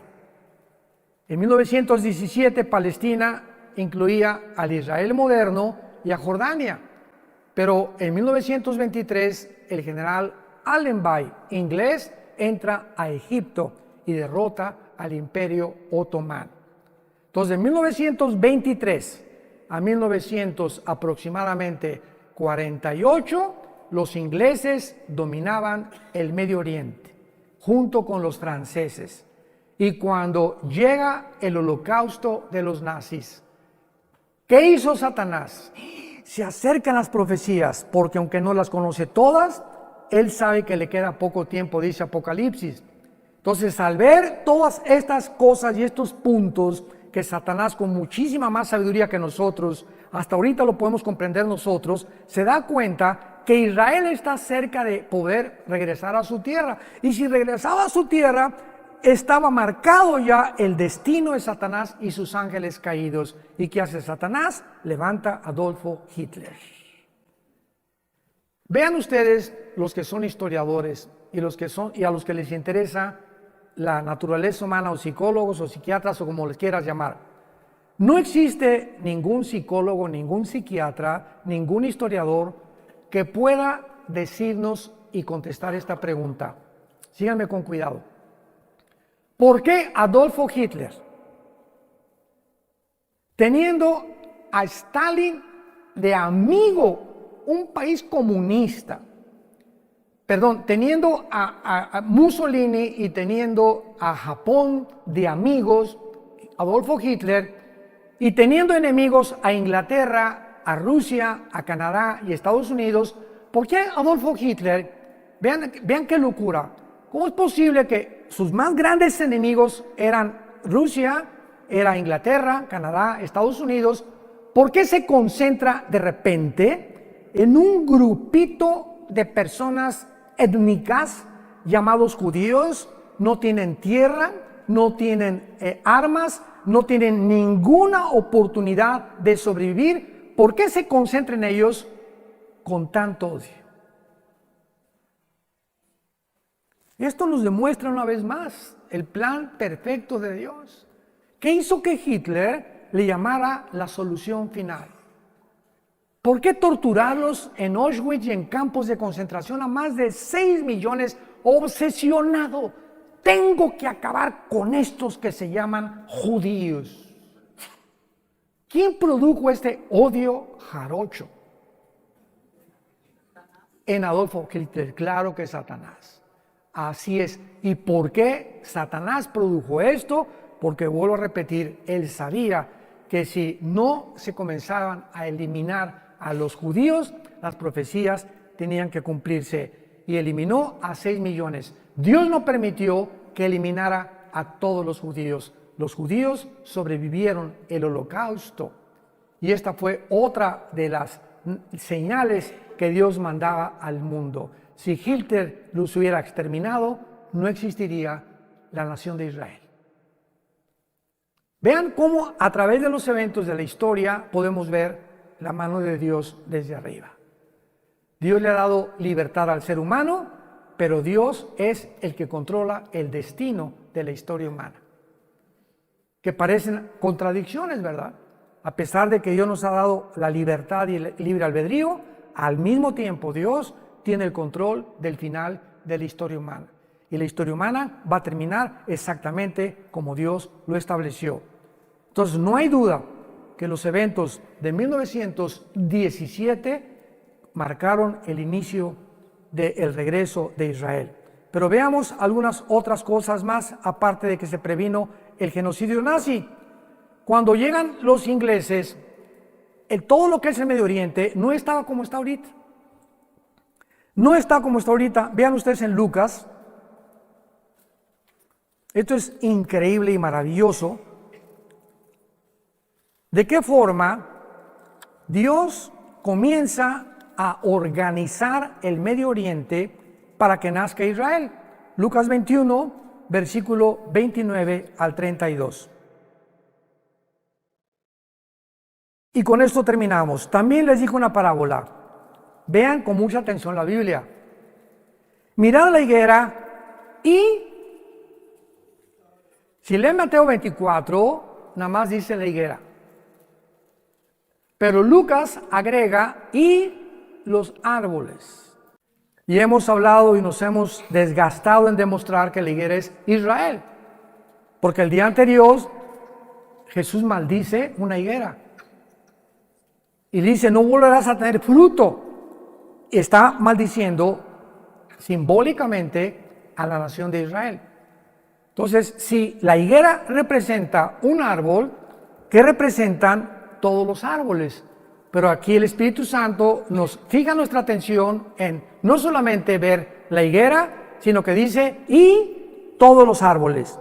En 1917 Palestina incluía al Israel moderno y a Jordania, pero en 1923 el general Allenby, inglés, entra a Egipto y derrota al Imperio Otomano. Entonces, de 1923 a 1900 aproximadamente 48, los ingleses dominaban el Medio Oriente, junto con los franceses. Y cuando llega el holocausto de los nazis, ¿qué hizo Satanás? Se acercan las profecías, porque aunque no las conoce todas, él sabe que le queda poco tiempo, dice Apocalipsis. Entonces, al ver todas estas cosas y estos puntos que Satanás, con muchísima más sabiduría que nosotros, hasta ahorita lo podemos comprender nosotros, se da cuenta que Israel está cerca de poder regresar a su tierra. Y si regresaba a su tierra, estaba marcado ya el destino de Satanás y sus ángeles caídos. ¿Y qué hace Satanás? Levanta a Adolfo Hitler. Vean ustedes, los que son historiadores y a los que les interesa la naturaleza humana, o psicólogos o psiquiatras o como les quieras llamar. No existe ningún psicólogo, ningún psiquiatra, ningún historiador que pueda decirnos y contestar esta pregunta. Síganme con cuidado. ¿Por qué Adolfo Hitler, teniendo a Stalin de amigo, un país comunista, teniendo a Mussolini y teniendo a Japón de amigos, Adolfo Hitler, y teniendo enemigos a Inglaterra, a Rusia, a Canadá y Estados Unidos, ¿por qué Adolfo Hitler? Vean qué locura. ¿Cómo es posible que sus más grandes enemigos eran Rusia, era Inglaterra, Canadá, Estados Unidos? ¿Por qué se concentra de repente en un grupito de personas étnicas llamados judíos? No tienen tierra, no tienen armas, no tienen ninguna oportunidad de sobrevivir. ¿Por qué se concentra en ellos con tanto odio? Esto nos demuestra una vez más el plan perfecto de Dios. ¿Qué hizo que Hitler le llamara la solución final? ¿Por qué torturarlos en Auschwitz y en campos de concentración a más de 6 millones? Obsesionado. Tengo que acabar con estos que se llaman judíos. ¿Quién produjo este odio jarocho? en Adolfo Hitler? Claro que Satanás. Así es. ¿Y por qué Satanás produjo esto? Porque vuelvo a repetir, él sabía que si no se comenzaban a eliminar a los judíos, las profecías tenían que cumplirse. Y eliminó a 6 millones. Dios no permitió que eliminara a todos los judíos. Los judíos sobrevivieron el holocausto. Y esta fue otra de las señales que Dios mandaba al mundo. Si Hitler los hubiera exterminado, no existiría la nación de Israel. Vean cómo a través de los eventos de la historia podemos ver la mano de Dios desde arriba. Dios le ha dado libertad al ser humano, pero Dios es el que controla el destino de la historia humana. Que parecen contradicciones, ¿verdad? A pesar de que Dios nos ha dado la libertad y el libre albedrío, al mismo tiempo Dios tiene el control del final de la historia humana. Y la historia humana va a terminar exactamente como Dios lo estableció. Entonces no hay duda que los eventos de 1917 marcaron el inicio del regreso de Israel. Pero veamos algunas otras cosas más, aparte de que se previno el genocidio nazi. Cuando llegan los ingleses, todo lo que es el Medio Oriente no estaba como está ahorita. No está como está ahorita. Vean ustedes en Lucas. Esto es increíble y maravilloso. ¿De qué forma Dios comienza a organizar el Medio Oriente para que nazca Israel? Lucas 21, versículo 29 al 32. Y con esto terminamos. También les dijo una parábola. Vean con mucha atención la Biblia. Mirad la higuera y, si leen Mateo 24, nada más dice la higuera. Pero Lucas agrega y los árboles. Y hemos hablado y nos hemos desgastado en demostrar que la higuera es Israel. Porque el día anterior Jesús maldice una higuera. Y dice, no volverás a tener fruto. Está maldiciendo simbólicamente a la nación de Israel. Entonces, si la higuera representa un árbol, ¿qué representan todos los árboles? Pero aquí el Espíritu Santo nos fija nuestra atención en no solamente ver la higuera, sino que dice, y todos los árboles.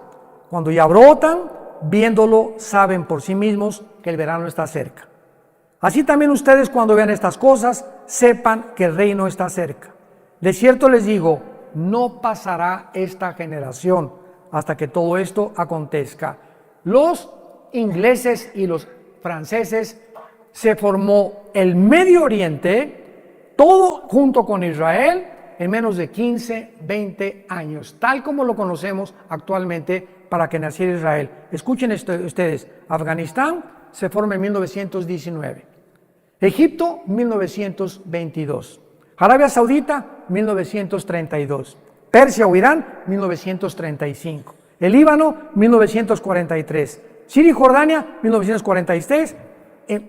Cuando ya brotan, viéndolo, saben por sí mismos que el verano está cerca. Así también ustedes cuando vean estas cosas, sepan que el reino está cerca. De cierto les digo, no pasará esta generación hasta que todo esto acontezca. Los ingleses y los franceses se formó el Medio Oriente, todo junto con Israel, en menos de 15, 20 años, tal como lo conocemos actualmente para que naciera Israel. Escuchen esto ustedes, Afganistán se forma en 1919, Egipto 1922, Arabia Saudita 1932, Persia o Irán 1935, el Líbano 1943, Siria y Jordania 1946,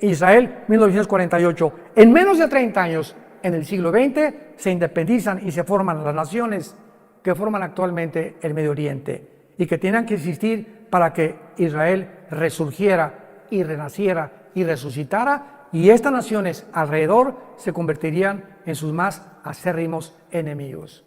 Israel 1948. En menos de 30 años, en el siglo XX, se independizan y se forman las naciones que forman actualmente el Medio Oriente y que tenían que existir para que Israel resurgiera y renaciera y resucitara, y estas naciones alrededor se convertirían en sus más acérrimos enemigos.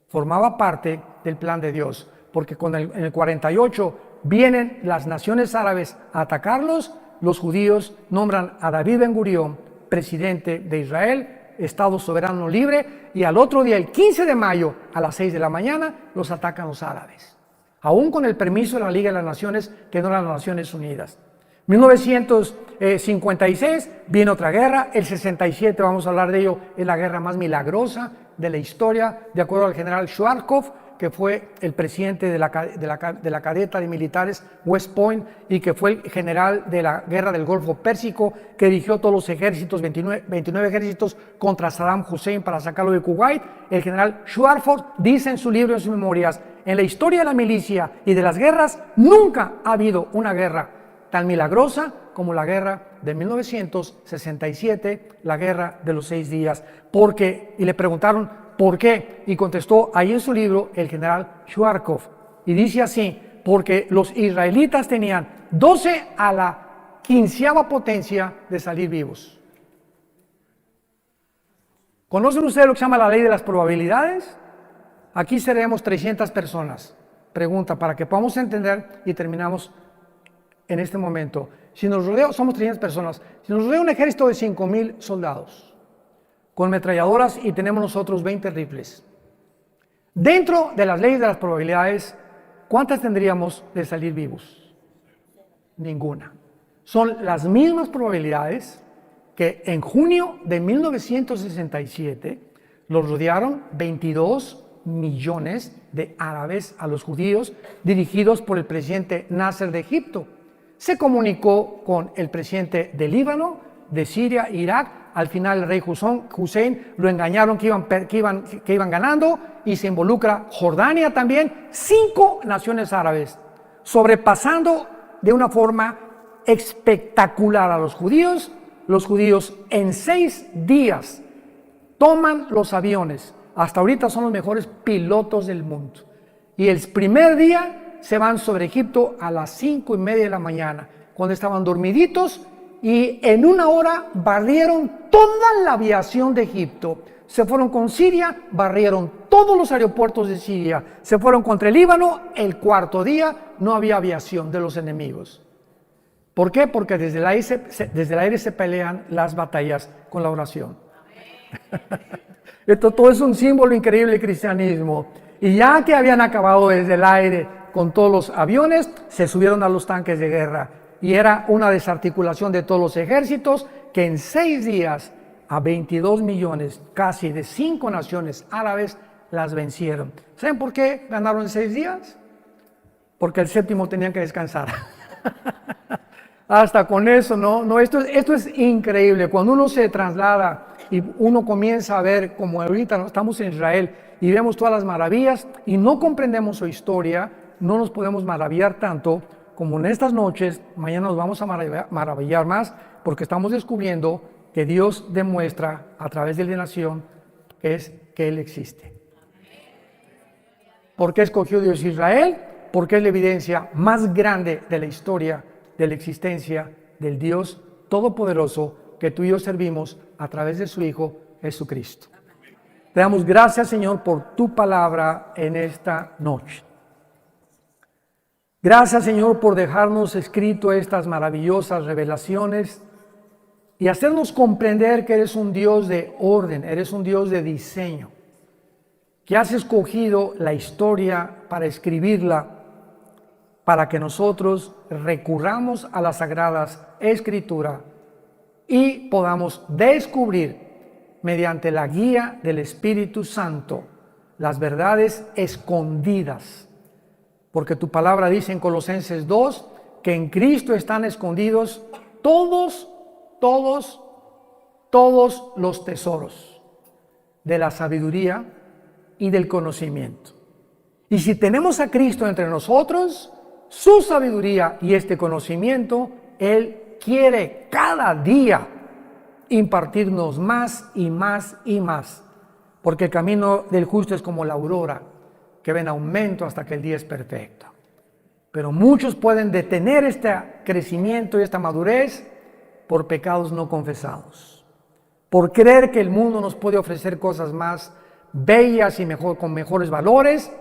Formaba parte del plan de Dios, porque en el 48 vienen las naciones árabes a atacarlos, los judíos nombran a David Ben Gurión presidente de Israel, Estado soberano libre, y al otro día, el 15 de mayo, a las 6 de la mañana, los atacan los árabes, aún con el permiso de la Liga de las Naciones, que no eran las Naciones Unidas. 1956 viene otra guerra, el 67, vamos a hablar de ello, es la guerra más milagrosa de la historia, de acuerdo al general Schwarzkopf, que fue el presidente de la cadeta de militares West Point y que fue el general de la guerra del Golfo Pérsico, que dirigió todos los ejércitos, 29 ejércitos contra Saddam Hussein para sacarlo de Kuwait. El general Schwarzkopf dice en su libro, en sus memorias, en la historia de la milicia y de las guerras, nunca ha habido una guerra tan milagrosa como la guerra de 1967, la guerra de los 6 días. Y le preguntaron, ¿por qué? Y contestó ahí en su libro el general Schwarzkopf. Y dice así, porque los israelitas tenían 12 a la 15ª potencia de salir vivos. ¿Conocen ustedes lo que se llama la ley de las probabilidades? Aquí seremos 300 personas. Pregunta, para que podamos entender y terminamos en este momento. Si nos rodea, somos 300 personas. Si nos rodea un ejército de 5,000 soldados, con ametralladoras y tenemos nosotros 20 rifles. Dentro de las leyes de las probabilidades, ¿cuántas tendríamos de salir vivos? Ninguna. Son las mismas probabilidades que en junio de 1967 los rodearon 22 millones de árabes a los judíos, dirigidos por el presidente Nasser de Egipto. Se comunicó con el presidente de Líbano, de Siria, Irak. Al final el rey Hussein lo engañaron que iban ganando, y se involucra Jordania también, 5 naciones árabes, sobrepasando de una forma espectacular a los judíos. Los judíos en 6 días toman los aviones. Hasta ahorita son los mejores pilotos del mundo. Y el primer día se van sobre Egipto a las 5:30 de la mañana, cuando estaban dormiditos, y en 1 hora barrieron toda la aviación de Egipto. Se fueron con Siria, barrieron todos los aeropuertos de Siria. Se fueron contra el Líbano. El 4.º día no había aviación de los enemigos. ¿Por qué? Porque desde el aire se pelean las batallas con la oración. Esto todo es un símbolo increíble del cristianismo. Y ya que habían acabado desde el aire con todos los aviones, se subieron a los tanques de guerra. Y era una desarticulación de todos los ejércitos, que en 6 días a 22 millones, casi de 5 naciones árabes, las vencieron. ¿Saben por qué ganaron en 6 días? Porque el 7º tenían que descansar. Hasta con eso, esto es increíble. Cuando uno se traslada y uno comienza a ver, como ahorita estamos en Israel y vemos todas las maravillas y no comprendemos su historia, no nos podemos maravillar tanto como en estas noches. Mañana nos vamos a maravillar más, porque estamos descubriendo que Dios demuestra a través de la nación que Él existe. ¿Por qué escogió Dios Israel? Porque es la evidencia más grande de la historia de la existencia del Dios Todopoderoso que tú y yo servimos a través de su Hijo Jesucristo. Te damos gracias, Señor, por tu palabra en esta noche. Gracias, Señor, por dejarnos escrito estas maravillosas revelaciones y hacernos comprender que eres un Dios de orden, eres un Dios de diseño, que has escogido la historia para escribirla, para que nosotros recurramos a las Sagradas Escrituras y podamos descubrir, mediante la guía del Espíritu Santo, las verdades escondidas. Porque tu palabra dice en Colosenses 2 que en Cristo están escondidos todos los tesoros de la sabiduría y del conocimiento. Y si tenemos a Cristo entre nosotros, su sabiduría y este conocimiento, Él quiere cada día impartirnos más y más y más. Porque el camino del justo es como la aurora, que va en aumento hasta que el día es perfecto. Pero muchos pueden detener este crecimiento y esta madurez por pecados no confesados, por creer que el mundo nos puede ofrecer cosas más bellas y con mejores valores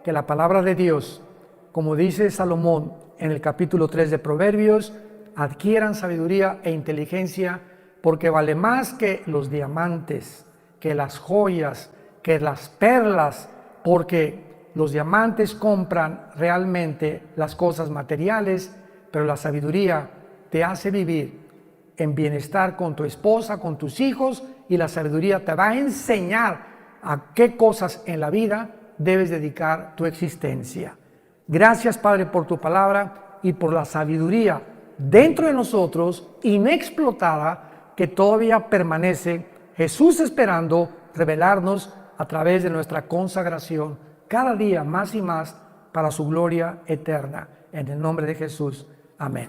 que la palabra de Dios. Como dice Salomón en el capítulo 3 de Proverbios, adquieran sabiduría e inteligencia, porque vale más que los diamantes, que las joyas, que las perlas, porque los diamantes compran realmente las cosas materiales, pero la sabiduría te hace vivir en bienestar con tu esposa, con tus hijos, y la sabiduría te va a enseñar a qué cosas en la vida debes dedicar tu existencia. Gracias, Padre, por tu palabra y por la sabiduría dentro de nosotros, inexplotada, que todavía permanece. Jesús esperando revelarnos a través de nuestra consagración cada día más y más para su gloria eterna. En el nombre de Jesús. Amén.